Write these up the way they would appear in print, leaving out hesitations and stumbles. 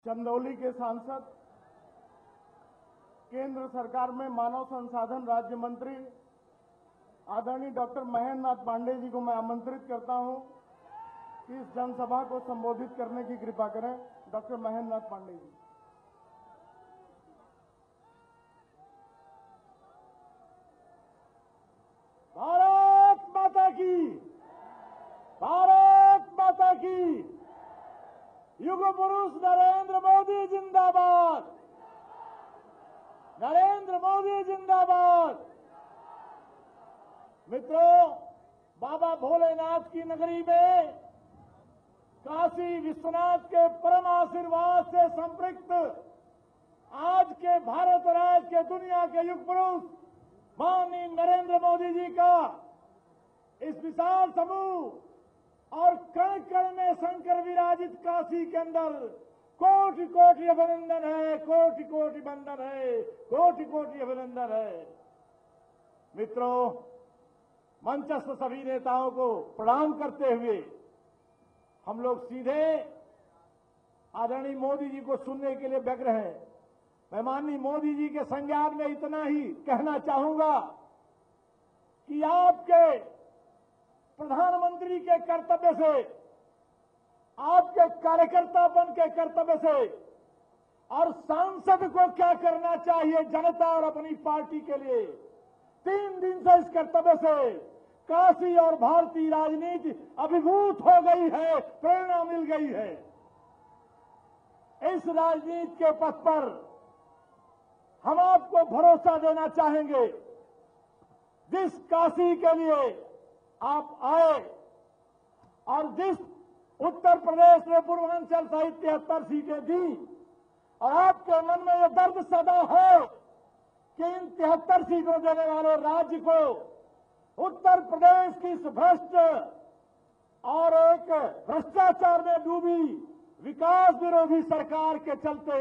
चंदौली के सांसद, केंद्र सरकार में मानव संसाधन राज्य मंत्री आदरणीय डॉक्टर महेंद्र नाथ पांडे जी को मैं आमंत्रित करता हूं कि इस जनसभा को संबोधित करने की कृपा करें। डॉक्टर महेंद्र नाथ पांडे जी। भारत माता की, भारत माता की। युग पुरुष नरेंद्र मोदी जिंदाबाद, नरेंद्र मोदी जिंदाबाद। मित्रों, बाबा भोलेनाथ की नगरी में काशी विश्वनाथ के परम आशीर्वाद से संपृक्त आज के भारत और आज के दुनिया के युग पुरुष माननीय नरेंद्र मोदी जी का इस विशाल समूह और कण कण में शंकर विराजित काशी के अंदर कोटि कोटि अभिनंदन है, कोटि कोटि वंदन है, कोटि कोटि अभिनंदन है। मित्रों, मंचस्थ सभी नेताओं को प्रणाम करते हुए हम लोग सीधे आदरणीय मोदी जी को सुनने के लिए व्यग्र हैं। मैं माननीय मोदी जी के संज्ञान में इतना ही कहना चाहूंगा कि आपके प्रधानमंत्री के कर्तव्य से, आपके कार्यकर्तापन के कर्तव्य से और सांसद को क्या करना चाहिए जनता और अपनी पार्टी के लिए, 3 दिन से इस कर्तव्य से काशी और भारतीय राजनीति अभिभूत हो गई है, प्रेरणा मिल गई है। इस राजनीति के पथ पर हम आपको भरोसा देना चाहेंगे। जिस काशी के लिए आप आए और जिस उत्तर प्रदेश में पूर्वांचल सहित 73 सीटें दी और आपके मन में यह दर्द सदा हो कि इन 73 सीटों देने वाले राज्य को उत्तर प्रदेश की इस भ्रष्ट और एक भ्रष्टाचार में डूबी विकास विरोधी सरकार के चलते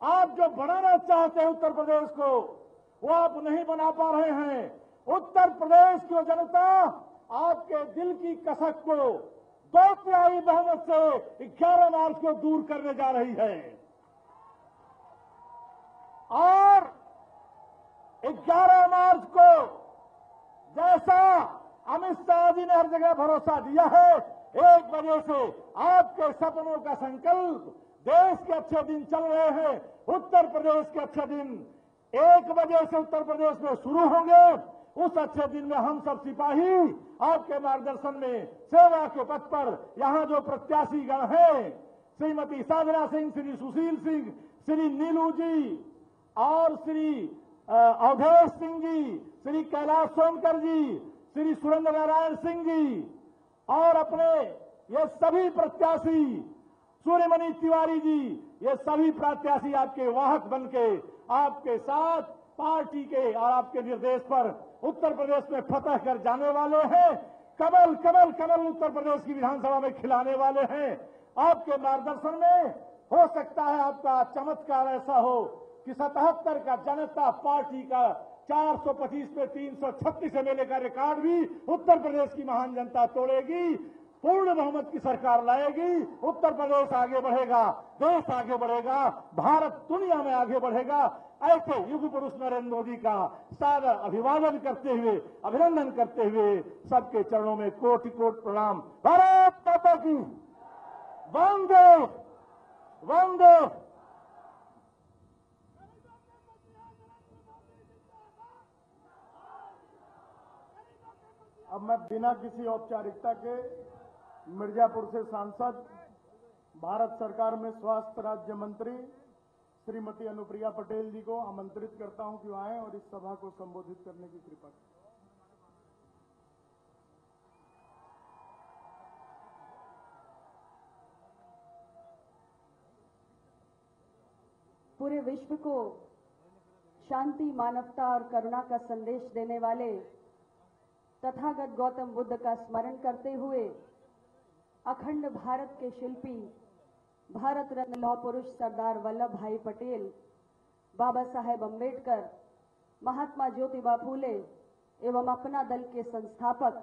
आप जो बनाना चाहते हैं उत्तर प्रदेश को, वो आप नहीं बना पा रहे हैं। उत्तर प्रदेश की जनता आपके दिल की कसक को 2/3 बहुमत से 11 मार्च को दूर करने जा रही है और 11 मार्च को जैसा अमित शाह जी ने हर जगह भरोसा दिया है, 1 बजे से आपके सपनों का संकल्प, देश के अच्छे दिन चल रहे हैं, उत्तर प्रदेश के अच्छे दिन 1 बजे से उत्तर प्रदेश में शुरू होंगे। उस अच्छे दिन में हम सब सिपाही आपके मार्गदर्शन में सेवा के पथ पर यहां जो प्रत्याशी गण हैं, श्रीमती साधना सिंह, श्री सुशील सिंह, श्री नीलू जी और श्री अवधेश सिंह जी, श्री कैलाश सोनकर जी, श्री सुरेंद्र नारायण सिंह जी और अपने ये सभी प्रत्याशी, सूर्यमणि तिवारी जी, ये सभी प्रत्याशी आपके वाहक बनके आपके साथ पार्टी के और आपके निर्देश पर उत्तर प्रदेश में फतह कर जाने वाले हैं। कमल कमल कमल उत्तर प्रदेश की विधानसभा में खिलाने वाले हैं। आपके मार्गदर्शन में हो सकता है आपका चमत्कार ऐसा हो कि 77 का जनता पार्टी का 425 में 336 एमएलए का रिकॉर्ड भी उत्तर प्रदेश की महान जनता तोड़ेगी, पूर्ण बहुमत की सरकार लाएगी, उत्तर प्रदेश आगे बढ़ेगा, देश आगे बढ़ेगा, भारत दुनिया में आगे बढ़ेगा। ऐसे युग पुरुष नरेंद्र मोदी का सादर अभिवादन करते हुए, अभिनंदन करते हुए सबके चरणों में कोटि कोटि प्रणाम। भारत माता की वंदे वंदे। अब मैं बिना किसी औपचारिकता के मिर्जापुर से सांसद, भारत सरकार में स्वास्थ्य राज्य मंत्री श्रीमती अनुप्रिया पटेल जी को आमंत्रित करता हूं कि आएं और इस सभा को संबोधित करने की कृपा करें। पूरे विश्व को शांति, मानवता और करुणा का संदेश देने वाले तथागत गौतम बुद्ध का स्मरण करते हुए अखंड भारत के शिल्पी, भारत रत्न लौह पुरुष सरदार वल्लभ भाई पटेल, बाबा साहेब अम्बेडकर, महात्मा ज्योतिबा फूले एवं अपना दल के संस्थापक,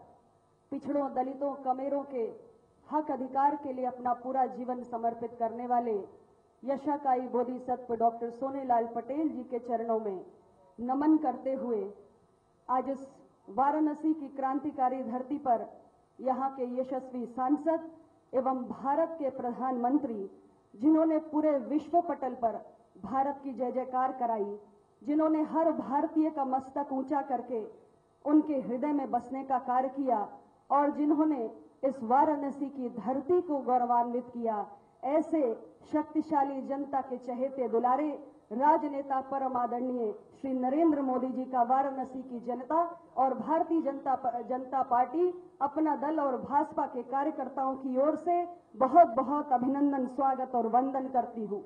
पिछड़ों, दलितों, कमेरों के हक अधिकार के लिए अपना पूरा जीवन समर्पित करने वाले यशाकाई बोधिसत्व डॉक्टर सोनेलाल पटेल जी के चरणों में नमन करते हुए आज इस वाराणसी की क्रांतिकारी धरती पर यहाँ के यशस्वी सांसद एवं भारत के प्रधानमंत्री, जिन्होंने पूरे विश्व पटल पर भारत की जय जयकार कराई, जिन्होंने हर भारतीय का मस्तक ऊंचा करके उनके हृदय में बसने का कार्य किया और जिन्होंने इस वाराणसी की धरती को गौरवान्वित किया, ऐसे शक्तिशाली जनता के चहेते दुलारे राजनेता परम आदरणीय श्री नरेंद्र मोदी जी का वाराणसी की जनता और भारतीय जनता पार्टी, अपना दल और भाजपा के कार्यकर्ताओं की ओर से बहुत बहुत अभिनंदन, स्वागत और वंदन करती हूँ।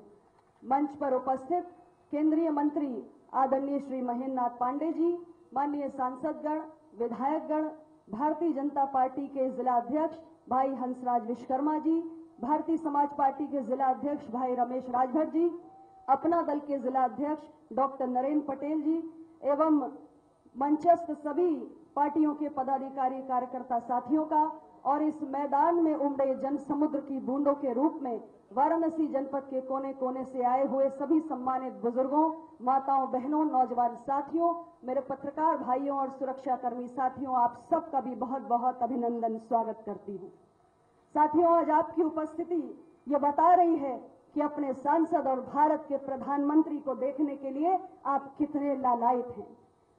मंच पर उपस्थित केंद्रीय मंत्री आदरणीय श्री महेंद्र नाथ पांडे जी, माननीय सांसदगण, विधायकगण, भारतीय जनता पार्टी के जिला अध्यक्ष भाई हंसराज विश्वकर्मा जी, भारतीय समाज पार्टी के जिला अध्यक्ष भाई रमेश राजभर जी, अपना दल के जिला अध्यक्ष डॉक्टर नरेंद्र पटेल जी एवं मंचस्थ सभी पार्टियों के पदाधिकारी कार्यकर्ता साथियों का और इस मैदान में उमड़े जन समुद्र की बूंदों के रूप में वाराणसी जनपद के कोने कोने से आए हुए सभी सम्मानित बुजुर्गों, माताओं, बहनों, नौजवान साथियों, मेरे पत्रकार भाइयों और सुरक्षाकर्मी साथियों, आप सबका भी बहुत बहुत अभिनंदन, स्वागत करती हूँ। साथियों, आज आपकी उपस्थिति ये बता रही है कि अपने सांसद और भारत के प्रधानमंत्री को देखने के लिए आप कितने लालायित हैं।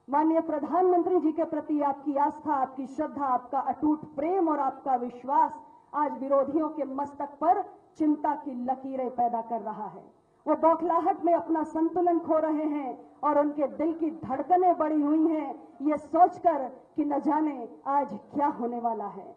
माननीय प्रधानमंत्री जी के प्रति आपकी आस्था, आपकी श्रद्धा, आपका अटूट प्रेम और आपका विश्वास आज विरोधियों के मस्तक पर चिंता की लकीरें पैदा कर रहा है। वो बौखलाहट में अपना संतुलन खो रहे हैं और उनके दिल की धड़कनें बढ़ी हुई हैं, ये सोचकर कि न जाने आज क्या होने वाला है।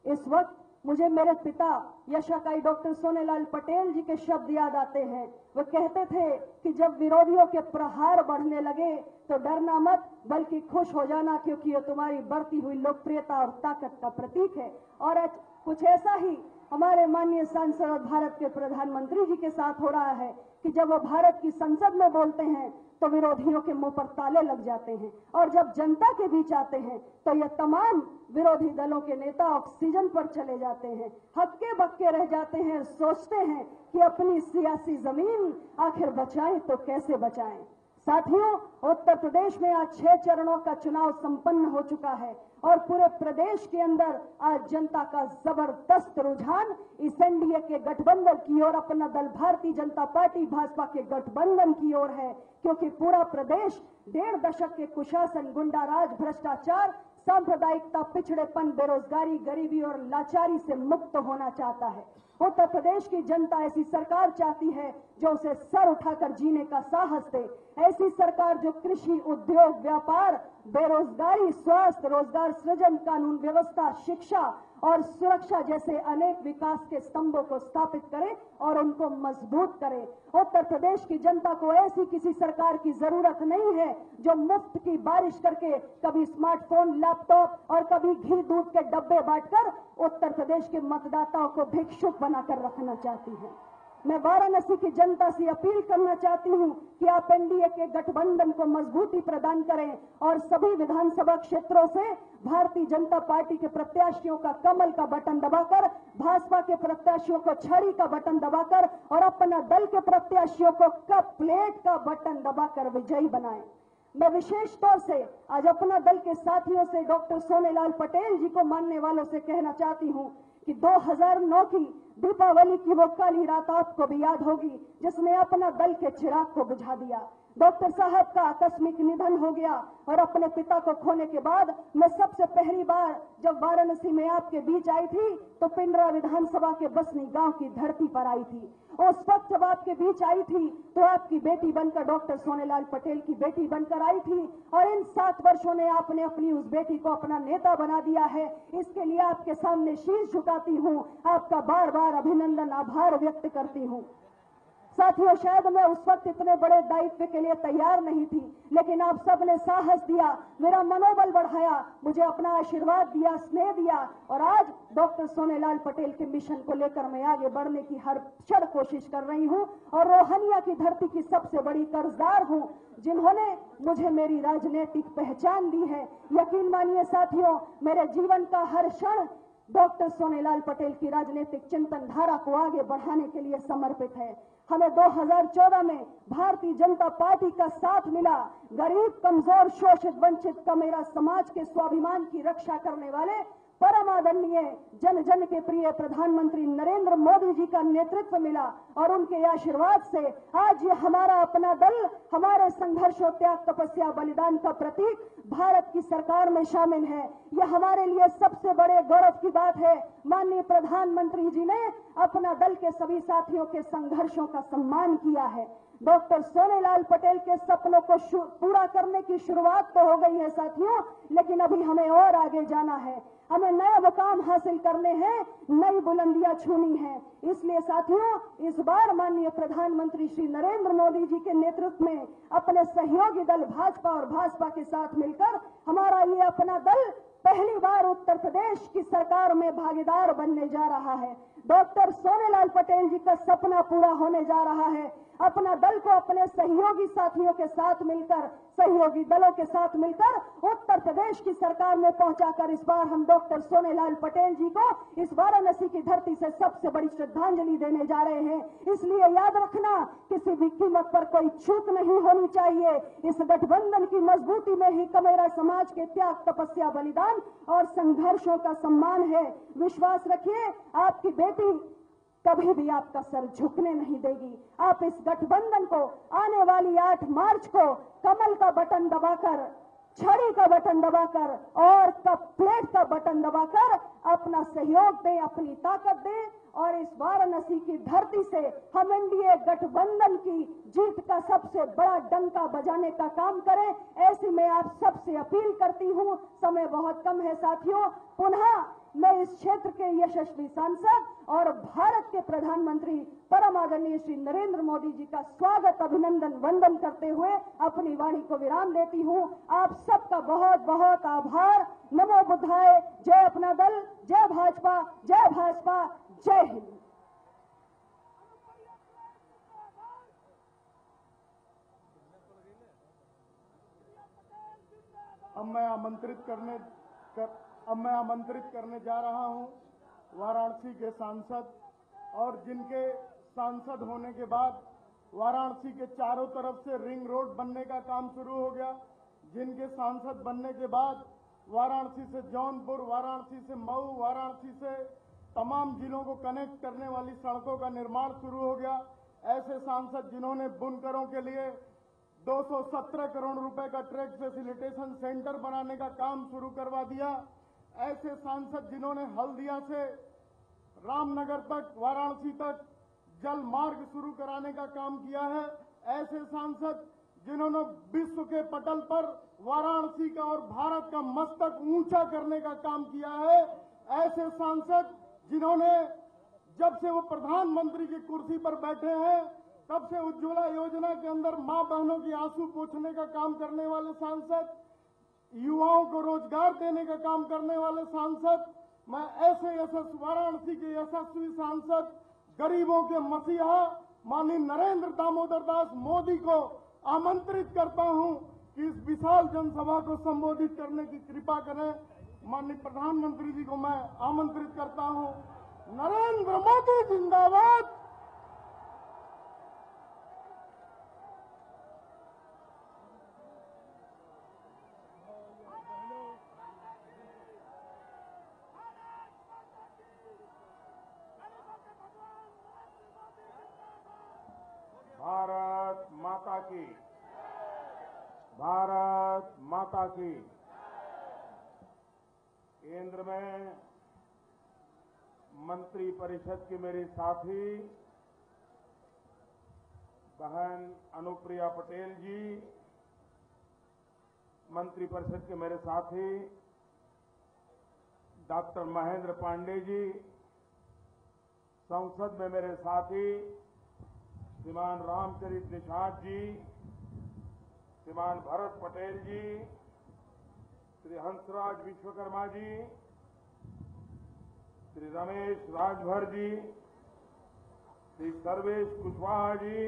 इस वक्त मुझे मेरे पिता यशाकाई डॉक्टर सोनेलाल पटेल जी के शब्द याद आते हैं। वो कहते थे कि जब विरोधियों के प्रहार बढ़ने लगे तो डरना मत, बल्कि खुश हो जाना, क्योंकि ये तुम्हारी बढ़ती हुई लोकप्रियता और ताकत का प्रतीक है। और आज कुछ ऐसा ही हमारे माननीय सांसद और भारत के प्रधानमंत्री जी के साथ हो रहा है कि जब वो भारत की संसद में बोलते हैं तो विरोधियों के मुंह पर ताले लग जाते हैं और जब जनता के बीच आते हैं तो ये तमाम विरोधी दलों के नेता ऑक्सीजन पर चले जाते हैं, हक्के बक्के रह जाते हैं, सोचते हैं कि अपनी सियासी जमीन आखिर बचाएं तो कैसे बचाएं। साथियों, उत्तर प्रदेश में आज 6 चरणों का चुनाव संपन्न हो चुका है और पूरे प्रदेश के अंदर आज जनता का जबरदस्त रुझान इस एनडीए के गठबंधन की ओर, अपना दल भारतीय जनता पार्टी भाजपा के गठबंधन की ओर है, क्योंकि पूरा प्रदेश 1.5 दशक के कुशासन, गुंडाराज, भ्रष्टाचार, सांप्रदायिकता, पिछड़ेपन, बेरोजगारी, गरीबी और लाचारी से मुक्त होना चाहता है। उत्तर प्रदेश की जनता ऐसी सरकार चाहती है जो उसे सर उठाकर जीने का साहस दे, ऐसी सरकार जो कृषि, उद्योग, व्यापार, बेरोजगारी, स्वास्थ्य, रोजगार सृजन, कानून व्यवस्था, शिक्षा और सुरक्षा जैसे अनेक विकास के स्तंभों को स्थापित करे और उनको मजबूत करे। उत्तर प्रदेश की जनता को ऐसी किसी सरकार की जरूरत नहीं है जो मुफ्त की बारिश करके कभी स्मार्टफोन, लैपटॉप और कभी घी दूध के डब्बे बांटकर उत्तर प्रदेश के मतदाताओं को भिक्षुक बनाकर रखना चाहती है। मैं वाराणसी की जनता से अपील करना चाहती हूं कि आप एनडीए के गठबंधन को मजबूती प्रदान करें और सभी विधानसभा क्षेत्रों से भारतीय जनता पार्टी के प्रत्याशियों का कमल का बटन दबाकर, भाजपा के प्रत्याशियों को छड़ी का बटन दबाकर और अपना दल के प्रत्याशियों को कप प्लेट का बटन दबाकर विजयी बनाएं। मैं विशेष तौर से आज अपना दल के साथियों से, डॉक्टर सोनेलाल पटेल जी को मानने वालों से कहना चाहती हूं कि 2009 की दीपावली की वो काली रात आपको भी याद होगी जिसने अपना दल के चिराग को बुझा दिया। डॉक्टर साहब का आकस्मिक निधन हो गया और अपने पिता को खोने के बाद मैं सबसे पहली बार जब वाराणसी में आपके बीच आई थी तो पिंडरा विधानसभा के बसनी गांव की धरती पर आई थी। उस वक्त जब आपके बीच आई थी तो आपकी बेटी बनकर, डॉक्टर सोनेलाल पटेल की बेटी बनकर आई थी और इन 7 वर्षों में आपने अपनी उस बेटी को अपना नेता बना दिया है। इसके लिए आपके सामने शीश झुकाती हूँ, आपका बार बार अभिनंदन, आभार व्यक्त करती हूँ। साथियों, शायद मैं उस वक्त इतने बड़े दायित्व के लिए तैयार नहीं थी, लेकिन आप सबने साहस दिया, मेरा मनोबल बढ़ाया, मुझे अपना आशीर्वाद दिया, स्नेह दिया और आज डॉक्टर सोनेलाल पटेल के मिशन को लेकर मैं आगे बढ़ने की हर क्षण कोशिश कर रही हूं और रोहनिया की धरती की सबसे बड़ी कर्जदार हूं जिन्होंने मुझे मेरी राजनीतिक पहचान दी है। यकीन मानिए साथियों, मेरे जीवन का हर क्षण डॉक्टर सोनेलाल पटेल की राजनीतिक चिंतन धारा को आगे बढ़ाने के लिए समर्पित है। हमें 2014 में भारतीय जनता पार्टी का साथ मिला। गरीब, कमजोर, शोषित, वंचित का मेरा समाज के स्वाभिमान की रक्षा करने वाले परम आदरणीय जन जन के प्रिय प्रधानमंत्री नरेंद्र मोदी जी का नेतृत्व मिला और उनके आशीर्वाद से आज ये हमारा अपना दल हमारे संघर्षों, त्याग, तपस्या, बलिदान का प्रतीक भारत की सरकार में शामिल है। यह हमारे लिए सबसे बड़े गौरव की बात है। माननीय प्रधानमंत्री जी ने अपना दल के सभी साथियों के संघर्षों का सम्मान किया है। डॉक्टर सोनेलाल पटेल के सपनों को पूरा करने की शुरुआत तो हो गई है साथियों, लेकिन अभी हमें और आगे जाना है। हमें नए मुकाम हासिल करने हैं, नई बुलंदियां छूनी है। इसलिए साथियों, इस बार माननीय प्रधानमंत्री श्री नरेंद्र मोदी जी के नेतृत्व में अपने सहयोगी दल भाजपा और भाजपा के साथ मिलकर हमारा ये अपना दल पहली बार उत्तर प्रदेश की सरकार में भागीदार बनने जा रहा है। डॉक्टर सोनेलाल पटेल जी का सपना पूरा होने जा रहा है। अपना दल को अपने सहयोगी साथियों के साथ मिलकर, सहयोगी दलों के साथ मिलकर उत्तर प्रदेश की सरकार में पहुंचाकर इस बार हम डॉक्टर सोनेलाल पटेल जी को इस वाराणसी की धरती से सबसे बड़ी श्रद्धांजलि देने जा रहे हैं। इसलिए याद रखना, किसी भी कीमत पर कोई चूक नहीं होनी चाहिए। इस गठबंधन की मजबूती में ही कमेरा समाज के त्याग, तपस्या, बलिदान और संघर्षों का सम्मान है। विश्वास रखिए, आपकी बेटी कभी भी आपका सर झुकने नहीं देगी। आप इस गठबंधन को आने वाली 8 मार्च को कमल का बटन दबाकर, छड़ी का बटन दबाकर और प्लेट का बटन दबाकर अपना सहयोग दें, अपनी ताकत दें और इस वाराणसी की धरती से हम एनडीए गठबंधन की जीत का सबसे बड़ा डंका बजाने का काम करें। ऐसी मैं आप सबसे अपील करती हूं। समय बहुत कम है साथियों। पुनः मैं इस क्षेत्र के यशस्वी सांसद और भारत के प्रधानमंत्री परम आदरणीय श्री नरेंद्र मोदी जी का स्वागत, अभिनंदन, वंदन करते हुए अपनी वाणी को विराम देती हूं। आप सबका बहुत बहुत आभार। नमो बुद्धाय। जय अपना दल, जय भाजपा, जय भाजपा, जय हिंद। अब मैं आमंत्रित करने जा रहा हूं वाराणसी के सांसद, और जिनके सांसद होने के बाद वाराणसी के चारों तरफ से रिंग रोड बनने का काम शुरू हो गया। जिनके सांसद बनने के बाद वाराणसी से जौनपुर, वाराणसी से मऊ, वाराणसी से तमाम जिलों को कनेक्ट करने वाली सड़कों का निर्माण शुरू हो गया। ऐसे सांसद जिन्होंने बुनकरों के लिए 217 करोड़ रुपए का ट्रैक फैसिलिटेशन सेंटर बनाने का काम शुरू करवा दिया। ऐसे सांसद जिन्होंने हल्दिया से रामनगर तक, वाराणसी तक जल मार्ग शुरू कराने का काम किया है। ऐसे सांसद जिन्होंने विश्व के पटल पर वाराणसी का और भारत का मस्तक ऊंचा करने का काम किया है। ऐसे सांसद जिन्होंने जब से वो प्रधानमंत्री की कुर्सी पर बैठे हैं तब से उज्ज्वला योजना के अंदर मां बहनों की आंसू पोंछने का काम करने वाले सांसद, युवाओं को रोजगार देने का काम करने वाले सांसद, मैं ऐसे वाराणसी के यशस्वी सांसद, गरीबों के मसीहा माननीय नरेंद्र दामोदर दास मोदी को आमंत्रित करता हूं कि इस विशाल जनसभा को संबोधित करने की कृपा करें। माननीय प्रधानमंत्री जी को मैं आमंत्रित करता हूं। नरेंद्र मोदी जिंदाबाद। भारत माता की, भारत माता की। केंद्र में मंत्री परिषद की मेरी साथी बहन अनुप्रिया पटेल जी, मंत्री परिषद के मेरे साथी डॉक्टर महेंद्र पांडे जी, संसद में मेरे साथी श्रीमान रामचरित निषाद जी, श्रीमान भरत पटेल जी, श्री हंसराज विश्वकर्मा जी, श्री रमेश राजभर जी, श्री सर्वेश कुशवाहा जी,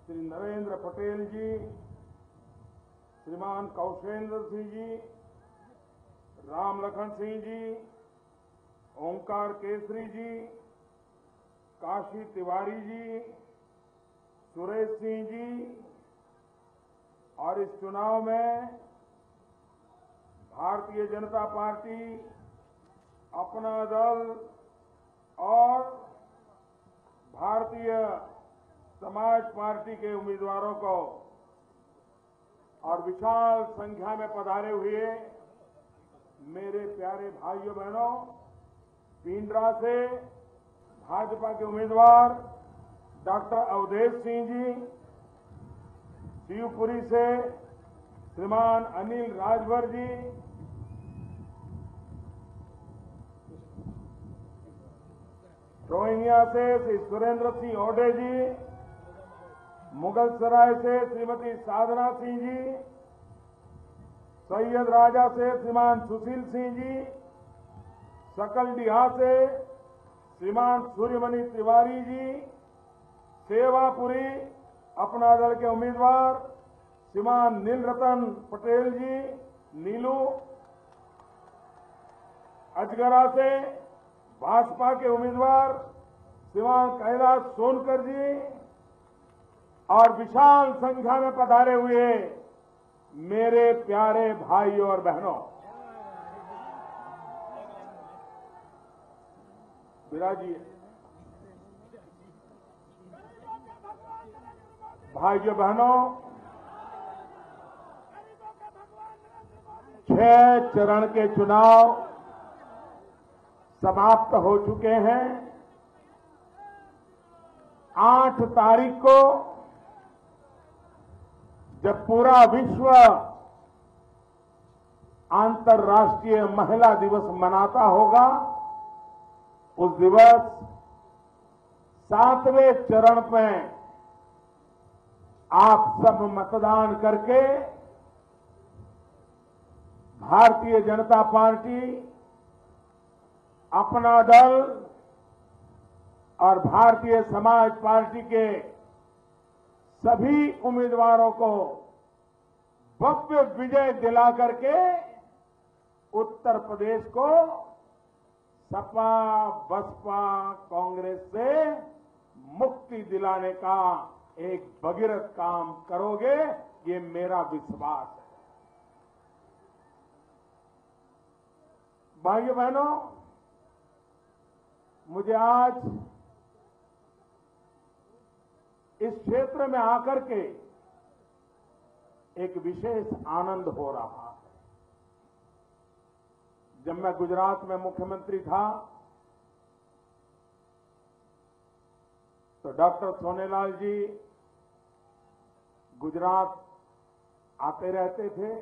श्री नरेंद्र पटेल जी, श्रीमान कौशेंद्र सिंह जी, राम लखन सिंह जी, ओंकार केसरी जी, काशी तिवारी जी, सुरेश सिंह जी, और इस चुनाव में भारतीय जनता पार्टी, अपना दल और भारतीय समाज पार्टी के उम्मीदवारों को और विशाल संख्या में पधारे हुए मेरे प्यारे भाइयों बहनों, पिंडरा से भाजपा के उम्मीदवार डॉक्टर अवधेश सिंह जी, शिवपुरी से श्रीमान अनिल राजभर जी, रोहिंग्या से श्री सुरेंद्र सिंह ओडे जी, मुगलसराय से श्रीमती साधना सिंह जी, सैयद राजा से श्रीमान सुशील सिंह जी, सकलडीहा से श्रीमान सूर्यमणि तिवारी जी, सेवापुरी अपना दल के उम्मीदवार श्रीमान नीलरतन पटेल जी, नीलू, अजगरा से भाजपा के उम्मीदवार श्रीमान कैलाश सोनकर जी, और विशाल संख्या में पधारे हुए मेरे प्यारे भाइयों और बहनों, विराजिए भाइयों बहनों, 6 चरण के चुनाव समाप्त हो चुके हैं। 8 तारीख को जब पूरा विश्व अंतर्राष्ट्रीय महिला दिवस मनाता होगा, उस दिवस 7वें चरण में आप सब मतदान करके भारतीय जनता पार्टी, अपना दल और भारतीय समाज पार्टी के सभी उम्मीदवारों को भव्य विजय दिला करके उत्तर प्रदेश को सपा बसपा कांग्रेस से मुक्ति दिलाने का एक भगीरथ काम करोगे, ये मेरा विश्वास है। भाइयों बहनों, मुझे आज इस क्षेत्र में आकर के एक विशेष आनंद हो रहा है। जब मैं गुजरात में मुख्यमंत्री था तो डॉक्टर सोनेलाल जी गुजरात आते रहते थे।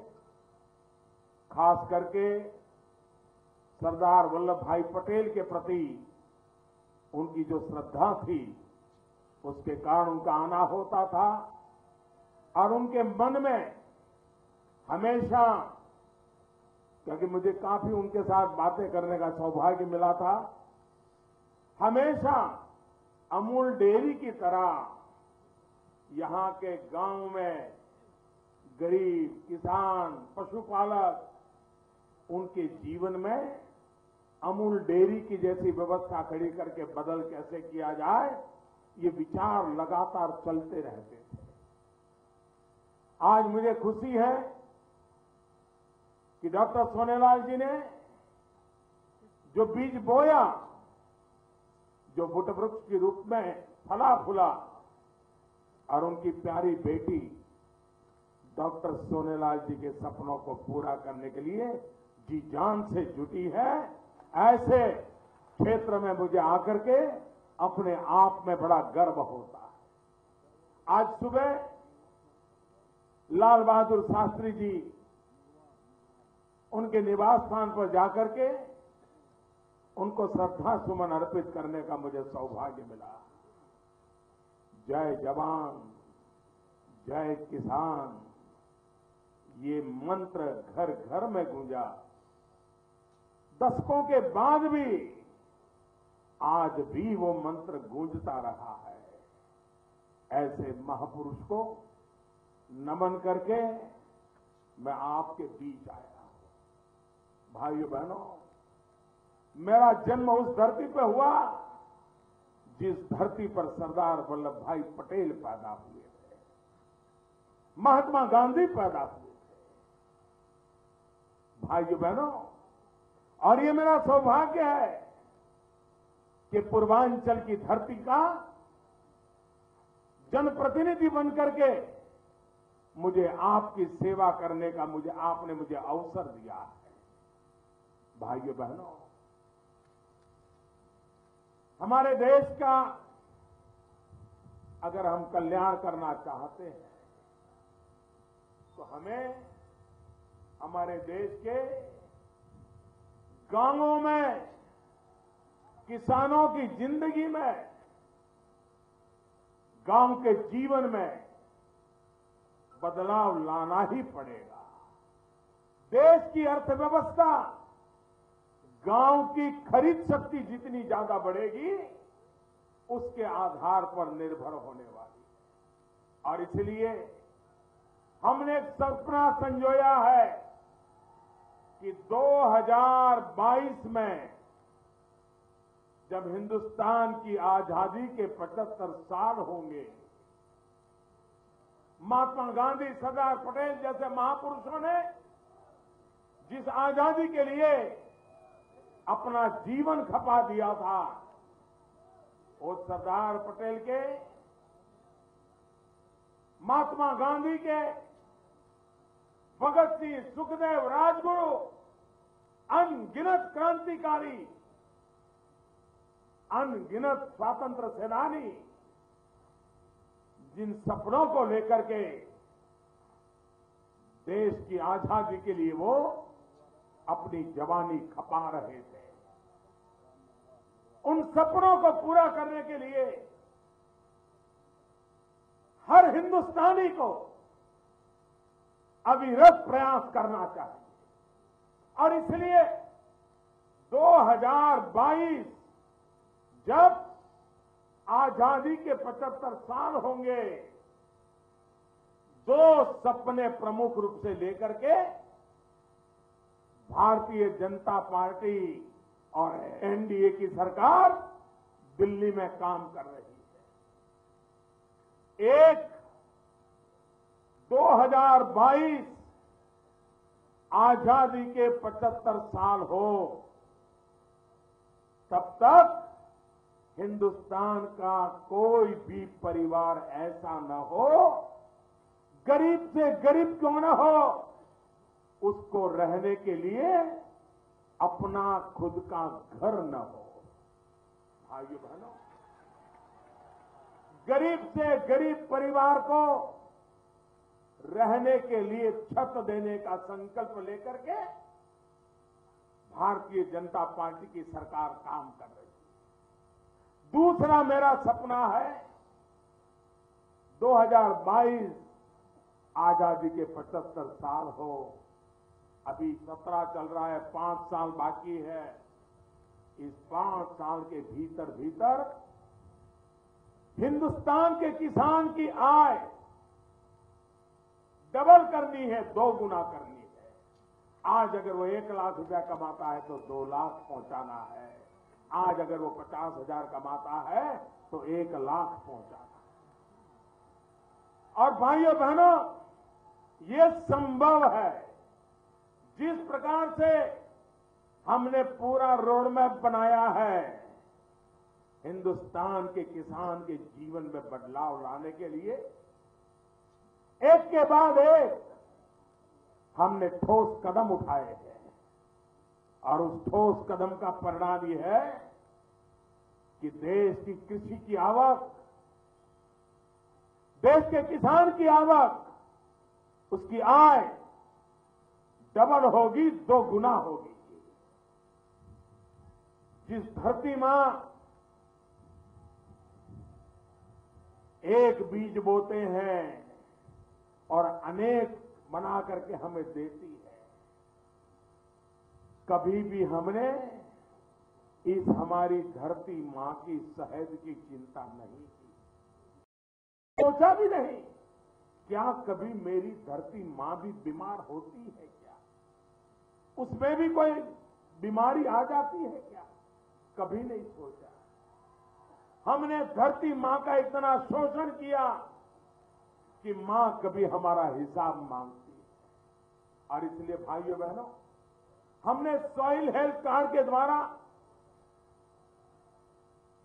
खास करके सरदार वल्लभ भाई पटेल के प्रति उनकी जो श्रद्धा थी, उसके कारण उनका आना होता था और उनके मन में हमेशा, क्योंकि मुझे काफी उनके साथ बातें करने का सौभाग्य मिला था, हमेशा अमूल डेयरी की तरह यहां के गांव में गरीब किसान पशुपालक, उनके जीवन में अमूल डेयरी की जैसी व्यवस्था खड़ी करके बदल कैसे किया जाए, ये विचार लगातार चलते रहते थे। आज मुझे खुशी है कि डॉक्टर सोनेलाल जी ने जो बीज बोया, जो वट वृक्ष के रूप में फला फूला, और उनकी प्यारी बेटी डॉक्टर सोनेलाल जी के सपनों को पूरा करने के लिए जी जान से जुटी है। ऐसे क्षेत्र में मुझे आकर के अपने आप में बड़ा गर्व होता है। आज सुबह लाल बहादुर शास्त्री जी उनके निवास स्थान पर जाकर के उनको श्रद्धा सुमन अर्पित करने का मुझे सौभाग्य मिला। जय जवान जय किसान, ये मंत्र घर घर में गूंजा। दशकों के बाद भी आज भी वो मंत्र गूंजता रहा है। ऐसे महापुरुष को नमन करके मैं आपके बीच आया हूं। भाइयों बहनों, मेरा जन्म उस धरती पे हुआ जिस धरती पर सरदार वल्लभ भाई पटेल पैदा हुए थे, महात्मा गांधी पैदा हुए थे। भाइयों बहनों, और ये मेरा सौभाग्य है कि पूर्वांचल की धरती का जनप्रतिनिधि बनकर के मुझे आपकी सेवा करने का आपने मुझे अवसर दिया है। भाइयों बहनों, हमारे देश का अगर हम कल्याण करना चाहते हैं तो हमें हमारे देश के गांवों में किसानों की जिंदगी में, गांव के जीवन में बदलाव लाना ही पड़ेगा। देश की अर्थव्यवस्था गांव की खरीद शक्ति जितनी ज्यादा बढ़ेगी उसके आधार पर निर्भर होने वाली है। और इसलिए हमने एक सपना संजोया है कि 2022 में जब हिंदुस्तान की आजादी के 75 साल होंगे, महात्मा गांधी, सरदार पटेल जैसे महापुरुषों ने जिस आजादी के लिए अपना जीवन खपा दिया था, वो सरदार पटेल के, महात्मा गांधी के, भगत सिंह, सुखदेव, राजगुरु, अनगिनत क्रांतिकारी, अनगिनत स्वातंत्र सेनानी जिन सपनों को लेकर के देश की आजादी के लिए वो अपनी जवानी खपा रहे थे, उन सपनों को पूरा करने के लिए हर हिंदुस्तानी को अविरत प्रयास करना चाहिए। और इसलिए 2022 जब आजादी के 75 साल होंगे, दो सपने प्रमुख रूप से लेकर के भारतीय जनता पार्टी और एनडीए की सरकार दिल्ली में काम कर रही है। एक, 2022 आजादी के 75 साल हो, तब तक हिंदुस्तान का कोई भी परिवार ऐसा न हो, गरीब से गरीब क्यों न हो, उसको रहने के लिए अपना खुद का घर न हो। भाइयों बहनों, गरीब से गरीब परिवार को रहने के लिए छत देने का संकल्प लेकर के भारतीय जनता पार्टी की सरकार काम कर रही है। दूसरा मेरा सपना है 2022 आजादी के 75 साल हो, अभी 17 चल रहा है, 5 साल बाकी है। इस 5 साल के भीतर भीतर हिंदुस्तान के किसान की आय डबल करनी है, 2 गुना करनी है। आज अगर वो 1 लाख रुपया कमाता है तो 2 लाख पहुंचाना है। आज अगर वो 50,000 कमाता है तो 1 लाख पहुंचाना है। और भाइयों बहनों, ये संभव है। जिस प्रकार से हमने पूरा रोड मैप बनाया है हिंदुस्तान के किसान के जीवन में बदलाव लाने के लिए, एक के बाद एक हमने ठोस कदम उठाए हैं। और उस ठोस कदम का परिणाम ये है कि देश की कृषि की आवक, देश के किसान की आवक, उसकी आय डबल होगी, 2 गुना होगी। जिस धरती मां एक बीज बोते हैं और अनेक बना करके हमें देती है, कभी भी हमने इस हमारी धरती मां की शहद की चिंता नहीं की, सोचा भी नहीं क्या कभी मेरी धरती मां भी बीमार होती है क्या, उसमें भी कोई बीमारी आ जाती है क्या, कभी नहीं सोचा। हमने धरती मां का इतना शोषण किया कि मां कभी हमारा हिसाब मांगती है। और इसलिए भाइयों बहनों, हमने सॉइल हेल्थ कार्ड के द्वारा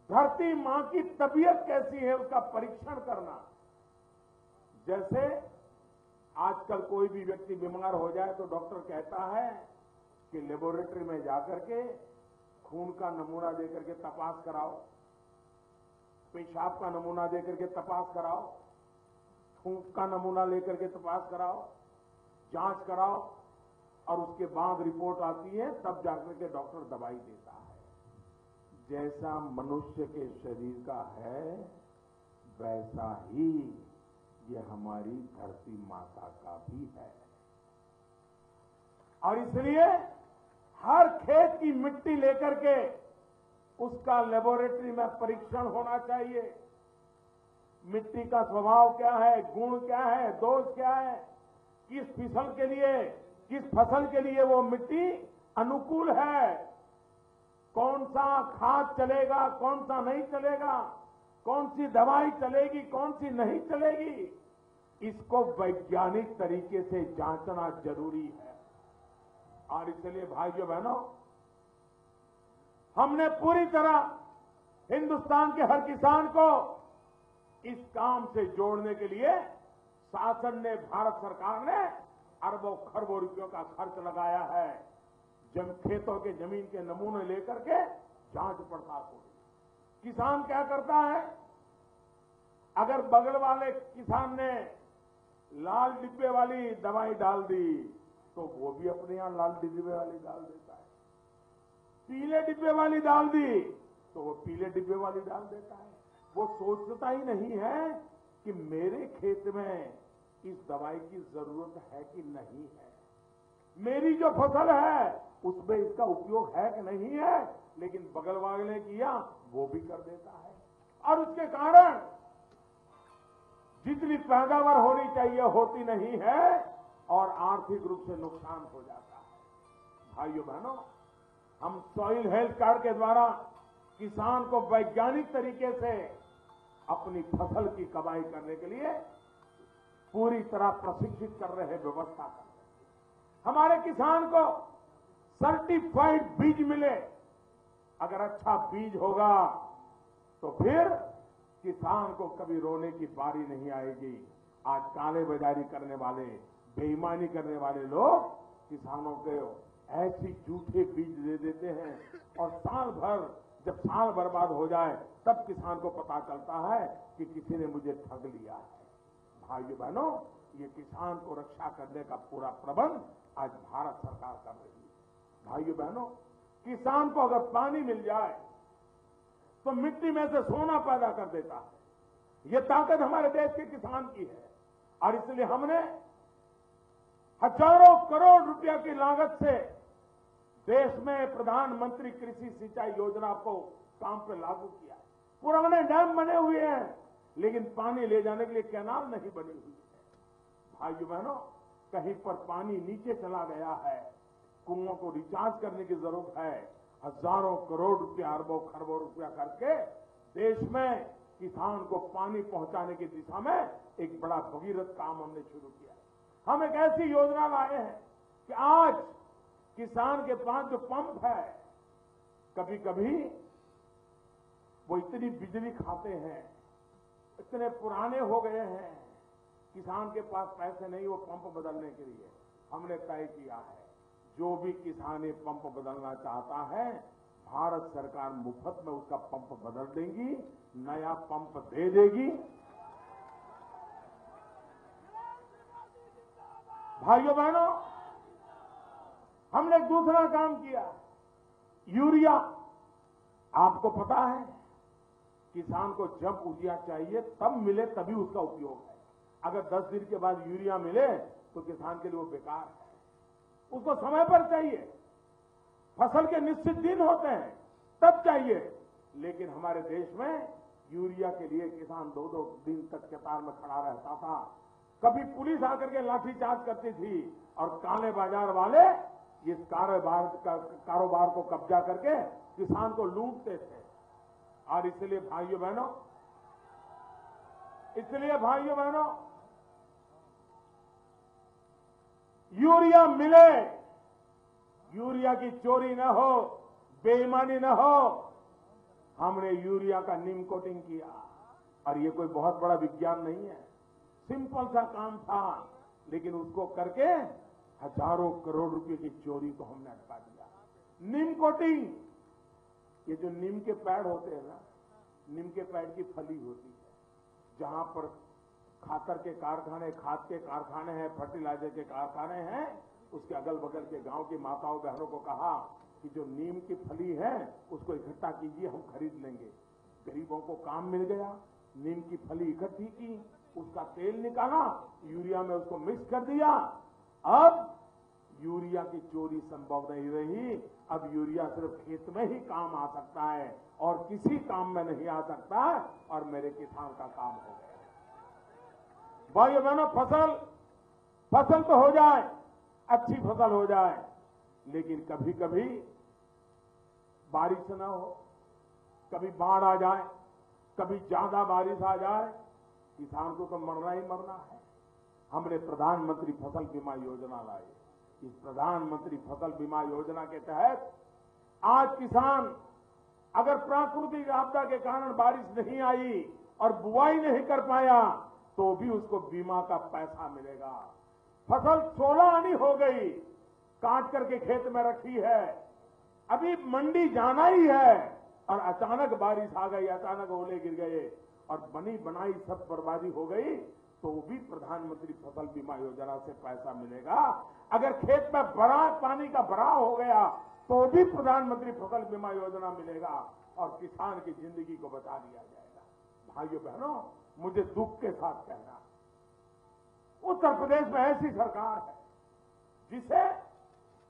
धरती मां की तबीयत कैसी है उसका परीक्षण करना। जैसे आजकल कोई भी व्यक्ति बीमार हो जाए तो डॉक्टर कहता है कि लेबोरेटरी में जाकर के खून का नमूना देकर के तपास कराओ, पेशाब का नमूना देकर के तपास कराओ, थूक का नमूना लेकर के तपास कराओ, जांच कराओ, और उसके बाद रिपोर्ट आती है, तब जाकर के डॉक्टर दवाई देता है। जैसा मनुष्य के शरीर का है वैसा ही ये हमारी धरती माता का भी है। और इसलिए हर खेत की मिट्टी लेकर के उसका लेबोरेटरी में परीक्षण होना चाहिए। मिट्टी का स्वभाव क्या है, गुण क्या है, दोष क्या है, किस फसल के लिए, किस फसल के लिए वो मिट्टी अनुकूल है, कौन सा खाद चलेगा, कौन सा नहीं चलेगा, कौन सी दवाई चलेगी, कौन सी नहीं चलेगी, इसको वैज्ञानिक तरीके से जांचना जरूरी है। और इसलिए भाइयों बहनों, हमने पूरी तरह हिंदुस्तान के हर किसान को इस काम से जोड़ने के लिए शासन ने, भारत सरकार ने अरबों खरबों रुपयों का खर्च लगाया है। खेतों के जमीन के नमूने लेकर के जांच पड़ताल हो रही। किसान क्या करता है, अगर बगल वाले किसान ने लाल डिब्बे वाली दवाई डाल दी तो वो भी अपने यहां लाल डिब्बे वाली डाल देता है, पीले डिब्बे वाली डाल दी तो वो पीले डिब्बे वाली डाल देता है। वो सोचता ही नहीं है कि मेरे खेत में इस दवाई की जरूरत है कि नहीं है, मेरी जो फसल है उसमें इसका उपयोग है कि नहीं है, लेकिन बगल वाले ने किया वो भी कर देता है। और उसके कारण जितनी पैदावार होनी चाहिए होती नहीं है और आर्थिक रूप से नुकसान हो जाता है। भाइयों बहनों, हम सॉइल हेल्थ कार्ड के द्वारा किसान को वैज्ञानिक तरीके से अपनी फसल की कमाई करने के लिए पूरी तरह प्रशिक्षित कर रहे हैं, व्यवस्था कर रहे हैं। हमारे किसान को सर्टिफाइड बीज मिले। अगर अच्छा बीज होगा तो फिर किसान को कभी रोने की बारी नहीं आएगी। आज काले बाजारी करने वाले, बेईमानी करने वाले लोग किसानों को ऐसी झूठे बीज दे देते हैं और साल भर, जब साल बर्बाद हो जाए तब किसान को पता चलता है कि किसी ने मुझे ठग लिया है। भाइयों बहनों, ये किसान को रक्षा करने का पूरा प्रबंध आज भारत सरकार कर रही है। भाइयों बहनों, किसान को अगर पानी मिल जाए तो मिट्टी में से सोना पैदा कर देता है। ये ताकत हमारे देश के किसान की है। और इसलिए हमने हजारों करोड़ रुपया की लागत से देश में प्रधानमंत्री कृषि सिंचाई योजना को काम पे लागू किया। पुराने डैम बने हुए हैं लेकिन पानी ले जाने के लिए कैनाल नहीं बनी हुई है। भाइयों बहनों, कहीं पर पानी नीचे चला गया है, कुओं को रिचार्ज करने की जरूरत है। हजारों करोड़ रुपया, अरबों खरबों रुपया करके देश में किसान को पानी पहुंचाने की दिशा में एक बड़ा भगीरथ काम हमने शुरू किया। हम एक ऐसी योजना लाए हैं कि आज किसान के पास जो पंप है, कभी कभी वो इतनी बिजली खाते हैं, इतने पुराने हो गए हैं, किसान के पास पैसे नहीं वो पंप बदलने के लिए। हमने तय किया है जो भी किसान ये पंप बदलना चाहता है, भारत सरकार मुफ्त में उसका पंप बदल देगी, नया पंप दे देगी। भाइयों बहनों, हमने दूसरा काम किया, यूरिया। आपको पता है किसान को जब यूरिया चाहिए तब मिले तभी उसका उपयोग है। अगर 10 दिन के बाद यूरिया मिले तो किसान के लिए वो बेकार है। उसको समय पर चाहिए, फसल के निश्चित दिन होते हैं तब चाहिए। लेकिन हमारे देश में यूरिया के लिए किसान 2-2 दिन तक कतार में खड़ा रहता था। कभी पुलिस आकर के लाठीचार्ज करती थी और काले बाजार वाले इस कारोबार को कब्जा करके किसान को लूटते थे। और इसलिए भाइयों बहनों, यूरिया मिले, यूरिया की चोरी न हो, बेईमानी न हो। हमने यूरिया का नीम कोटिंग किया और ये कोई बहुत बड़ा विज्ञान नहीं है, सिंपल सा काम था, लेकिन उसको करके हजारों करोड़ रुपए की चोरी को हमने अटका दिया। नीम कोटिंग, ये जो नीम के पेड़ होते हैं ना, नीम के पेड़ की फली होती है, जहां पर खातर के कारखाने, खाद के कारखाने हैं, फर्टिलाइजर के कारखाने हैं, उसके अगल बगल के गांव की माताओं बहनों को कहा कि जो नीम की फली है उसको इकट्ठा कीजिए, हम खरीद लेंगे। गरीबों को काम मिल गया, नीम की फली इकट्ठी की, उसका तेल निकाला, यूरिया में उसको मिक्स कर दिया। अब यूरिया की चोरी संभव नहीं रही। अब यूरिया सिर्फ खेत में ही काम आ सकता है और किसी काम में नहीं आ सकता, और मेरे किसान का काम हो गया। भाइयों बहनों, फसल तो हो जाए, अच्छी फसल हो जाए, लेकिन कभी कभी बारिश न हो, कभी बाढ़ आ जाए, कभी ज्यादा बारिश आ जाए, किसान को तो मरना ही मरना है। हमने प्रधानमंत्री फसल बीमा योजना लाई। इस प्रधानमंत्री फसल बीमा योजना के तहत आज किसान अगर प्राकृतिक आपदा के कारण बारिश नहीं आई और बुआई नहीं कर पाया तो भी उसको बीमा का पैसा मिलेगा। फसल 16 आनी हो गई, काट करके खेत में रखी है, अभी मंडी जाना ही है, और अचानक बारिश आ गई, अचानक ओले गिर गए और बनी बनाई सब बर्बादी हो गई, तो भी प्रधानमंत्री फसल बीमा योजना से पैसा मिलेगा। अगर खेत में पानी का भराव हो गया तो भी प्रधानमंत्री फसल बीमा योजना मिलेगा और किसान की जिंदगी को बचा दिया जाएगा। भाइयों बहनों, मुझे दुख के साथ कहना, उत्तर प्रदेश में ऐसी सरकार है जिसे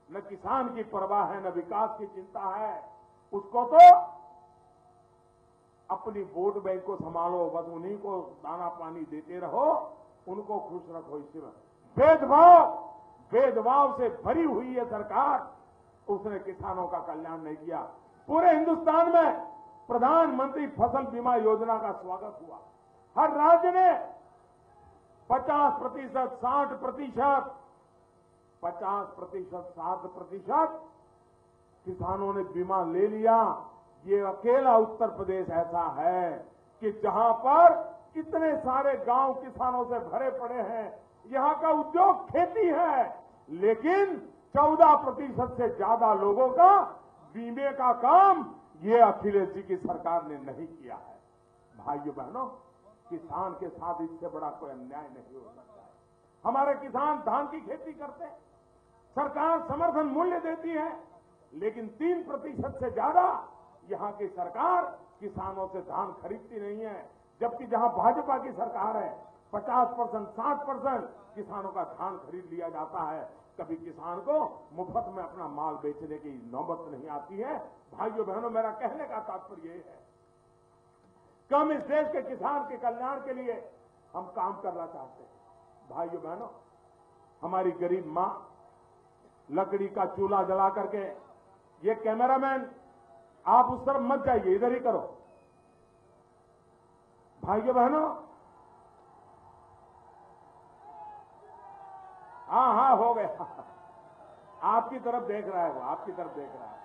न किसान की परवाह है, न विकास की चिंता है। उसको तो अपनी वोट बैंक को संभालो, बस उन्हीं को दाना पानी देते रहो, उनको खुश रखो। इसमें भेदभाव से भरी हुई है सरकार, उसने किसानों का कल्याण नहीं किया। पूरे हिंदुस्तान में प्रधानमंत्री फसल बीमा योजना का स्वागत हुआ। हर राज्य ने 50%, 60%, 50%, 60% किसानों ने बीमा ले लिया। ये अकेला उत्तर प्रदेश ऐसा है कि जहां पर इतने सारे गांव किसानों से भरे पड़े हैं, यहां का उद्योग खेती है, लेकिन 14% से ज्यादा लोगों का बीमे का काम ये अखिलेश जी की सरकार ने नहीं किया है। भाइयों बहनों, किसान के साथ इससे बड़ा कोई अन्याय नहीं हो सकता है। हमारे किसान धान की खेती करते हैं, सरकार समर्थन मूल्य देती है, लेकिन 3% से ज्यादा यहां की सरकार किसानों से धान खरीदती नहीं है। जबकि जहां भाजपा की सरकार है 50%, 60% किसानों का धान खरीद लिया जाता है। कभी किसान को मुफ्त में अपना माल बेचने की नौबत नहीं आती है। भाइयों बहनों, मेरा कहने का तात्पर्य यह है कि हम इस देश के किसान के कल्याण के लिए हम काम करना चाहते हैं। भाइयों बहनों, हमारी गरीब मां लकड़ी का चूल्हा जला करके, ये कैमरामैन आप उस तरफ मत जाइए, इधर ही करो। भाइयों बहनों, हाँ हो गया, आपकी तरफ देख रहा है वो, आपकी तरफ देख रहा है।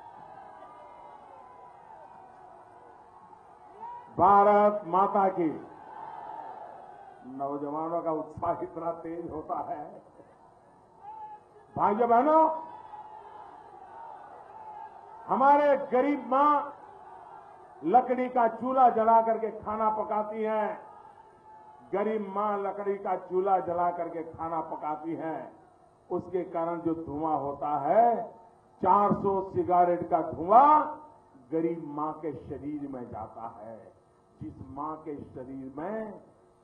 भारत माता की। नौजवानों का उत्साह इतना तेज होता है। भाइयों बहनों, हमारे गरीब मां लकड़ी का चूल्हा जला करके खाना पकाती हैं। गरीब मां लकड़ी का चूल्हा जला करके खाना पकाती हैं। उसके कारण जो धुआं होता है, 400 सिगारेट का धुआं गरीब मां के शरीर में जाता है। जिस मां के शरीर में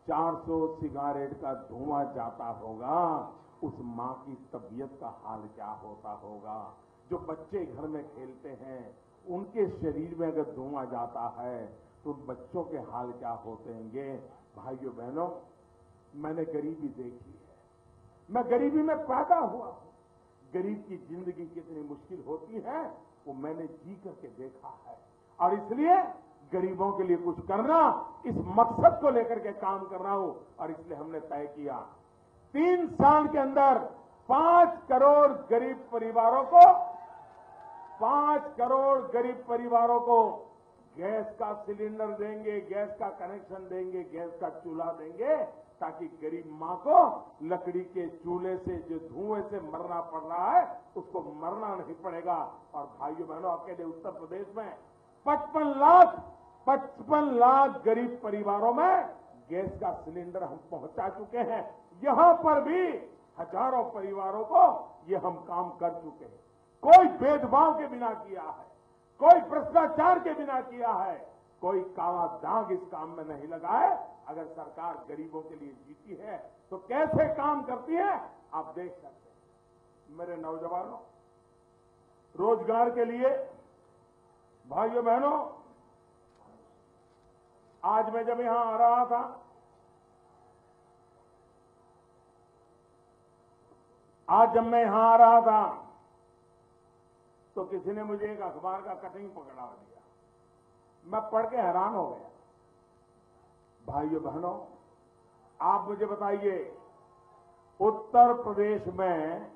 400 सिगारेट का धुआं जाता होगा, उस मां की तबीयत का हाल क्या होता होगा। जो बच्चे घर में खेलते हैं, उनके शरीर में अगर धुआं जाता है तो बच्चों के हाल क्या होते होंगे। भाइयों बहनों, मैंने गरीबी देखी है, मैं गरीबी में पैदा हुआ हूं। गरीब की जिंदगी कितनी मुश्किल होती है वो मैंने जी करके देखा है, और इसलिए गरीबों के लिए कुछ करना, इस मकसद को लेकर के काम कर रहा हूं। और इसलिए हमने तय किया 3 साल के अंदर 5 करोड़ गरीब परिवारों को 5 करोड़ गरीब परिवारों को गैस का सिलेंडर देंगे, गैस का कनेक्शन देंगे, गैस का चूल्हा देंगे, ताकि गरीब मां को लकड़ी के चूल्हे से जो धुएं से मरना पड़ रहा है उसको मरना नहीं पड़ेगा। और भाइयों बहनों, अकेले उत्तर प्रदेश में 55 लाख गरीब परिवारों में गैस का सिलेंडर हम पहुंचा चुके हैं। यहां पर भी हजारों परिवारों को ये हम काम कर चुके हैं। कोई भेदभाव के बिना किया है, कोई भ्रष्टाचार के बिना किया है, कोई काला दाग इस काम में नहीं लगा है। अगर सरकार गरीबों के लिए जीती है तो कैसे काम करती है आप देख सकते हैं। मेरे नौजवानों, रोजगार के लिए भाइयों बहनों, आज मैं जब यहां आ रहा था तो किसी ने मुझे एक अखबार का कटिंग पकड़ा दिया। मैं पढ़ के हैरान हो गया। भाइयों बहनों, आप मुझे बताइए, उत्तर प्रदेश में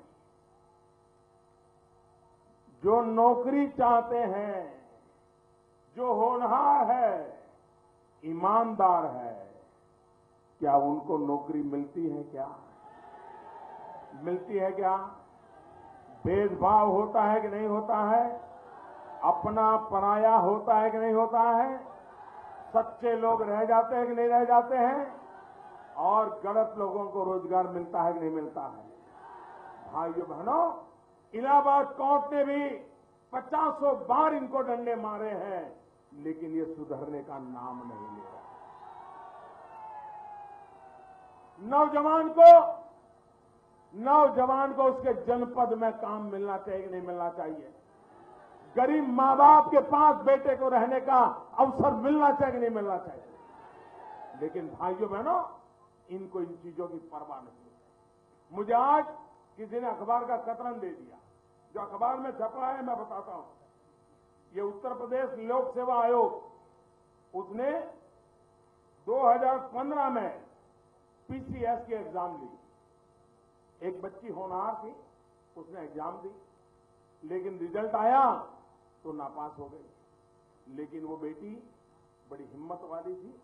जो नौकरी चाहते हैं, जो होनहार है, ईमानदार है, क्या उनको नौकरी मिलती है? क्या मिलती है? क्या भेदभाव होता है कि नहीं होता है? अपना पराया होता है कि नहीं होता है? सच्चे लोग रह जाते हैं कि नहीं रह जाते हैं? और गलत लोगों को रोजगार मिलता है कि नहीं मिलता है? भाइयों बहनों, इलाहाबाद कोर्ट ने भी 50 बार इनको डंडे मारे हैं, लेकिन ये सुधरने का नाम नहीं ले रहा। नौजवान को उसके जनपद में काम मिलना चाहिए कि नहीं मिलना चाहिए? गरीब मां बाप के पास बेटे को रहने का अवसर मिलना चाहिए कि नहीं मिलना चाहिए? लेकिन भाइयों बहनों, इनको इन चीजों की परवाह नहीं है। मुझे आज किसी ने अखबार का कतरन दे दिया, जो अखबार में छपा है मैं बताता हूं। ये उत्तर प्रदेश लोक सेवा आयोग, उसने 2015 में पीसीएस की एग्जाम ली। एक बच्ची होनहार थी, उसने एग्जाम दी, लेकिन रिजल्ट आया तो नापास हो गई। लेकिन वो बेटी बड़ी हिम्मत वाली थी,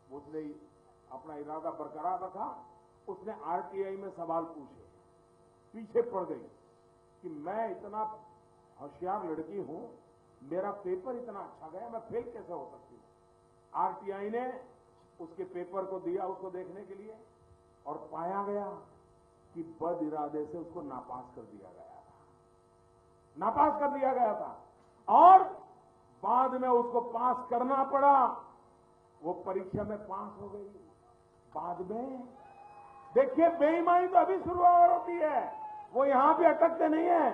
उसने अपना इरादा बरकरार रखा। उसने आरटीआई में सवाल पूछे, पीछे पड़ गई कि मैं इतना होशियार लड़की हूं, मेरा पेपर इतना अच्छा गया, मैं फेल कैसे हो सकती हूं? आरटीआई ने उसके पेपर को दिया उसको देखने के लिए, और पाया गया कि बद इरादे से उसको नापास कर दिया गया था। और बाद में उसको पास करना पड़ा। वो परीक्षा में पास हो गई। बाद में देखिए, बेईमानी तो अभी शुरुआत होती है, वो यहां पे अटकते नहीं है।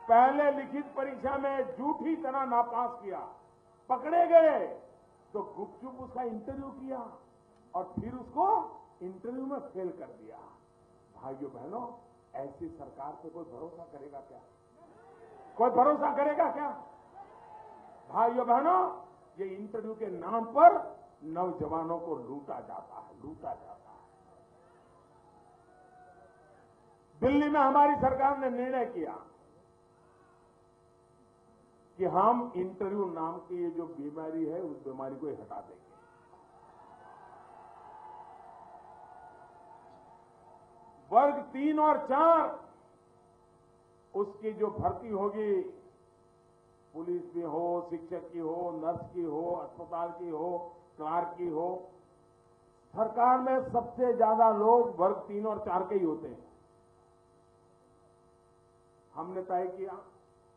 पहले लिखित परीक्षा में झूठी तरह नापास किया, पकड़े गए तो गुपचुप उसका इंटरव्यू किया और फिर उसको इंटरव्यू में फेल कर दिया। भाइयों बहनों, ऐसी सरकार पे कोई भरोसा करेगा क्या? कोई भरोसा करेगा क्या? भाइयों बहनों, ये इंटरव्यू के नाम पर नौजवानों को लूटा जाता है। दिल्ली में हमारी सरकार ने निर्णय किया कि हम इंटरव्यू नाम की ये जो बीमारी है, उस बीमारी को हटा देंगे। वर्ग 3 और 4 उसकी जो भर्ती होगी, पुलिस की हो, शिक्षक की हो, नर्स की हो, अस्पताल की हो, क्लार्क की हो, सरकार में सबसे ज्यादा लोग वर्ग 3 और 4 के ही होते हैं। हमने तय किया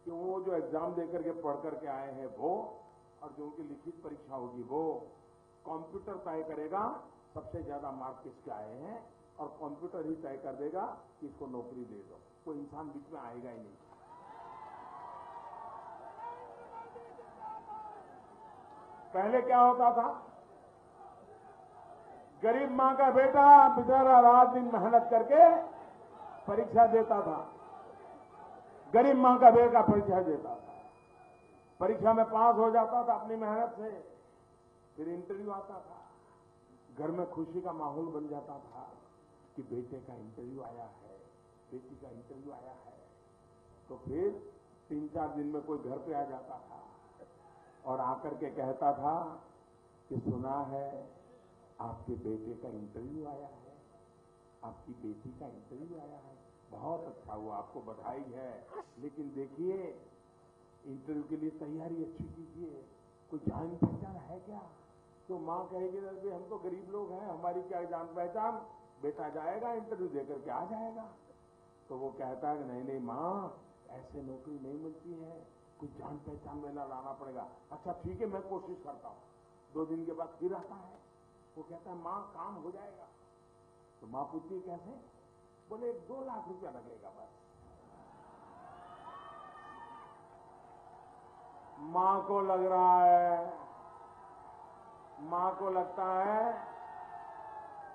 कि वो जो एग्जाम देकर के पढ़ करके आए हैं वो, और जो उनकी लिखित परीक्षा होगी वो, कंप्यूटर तय करेगा सबसे ज्यादा मार्क्स किसके आए हैं, और कंप्यूटर ही तय कर देगा कि इसको नौकरी दे दो। कोई इंसान बीच में आएगा ही नहीं। पहले क्या होता था, गरीब मां का बेटा बेचारा रात दिन मेहनत करके परीक्षा देता था, गरीब मां का बेटा परीक्षा देता था। परीक्षा में पास हो जाता था अपनी मेहनत से, फिर इंटरव्यू आता था, घर में खुशी का माहौल बन जाता था कि बेटे का इंटरव्यू आया है, बेटी का इंटरव्यू आया है। तो फिर 3-4 दिन में कोई घर पे आ जाता था और आकर के कहता था कि सुना है आपके बेटे का इंटरव्यू आया है, आपकी बेटी का इंटरव्यू आया है, बहुत अच्छा हुआ, आपको बधाई है, लेकिन देखिए इंटरव्यू के लिए तैयारी अच्छी कीजिए, कोई जान पहचान है क्या? तो माँ कहेगी अरे हम तो गरीब लोग हैं, हमारी क्या जान पहचान, बेटा जाएगा इंटरव्यू देकर के आ जाएगा। तो वो कहता है नहीं नहीं माँ, ऐसे नौकरी नहीं मिलती है, कुछ जान पहचान वाला लाना पड़ेगा। अच्छा ठीक है, मैं कोशिश करता हूँ। 2 दिन के बाद फिर आता है, वो कहता है माँ काम हो जाएगा। तो माँ पूछती है कैसे? बोले 2 लाख रुपया लगेगा बस। माँ को लग रहा है, माँ को लगता है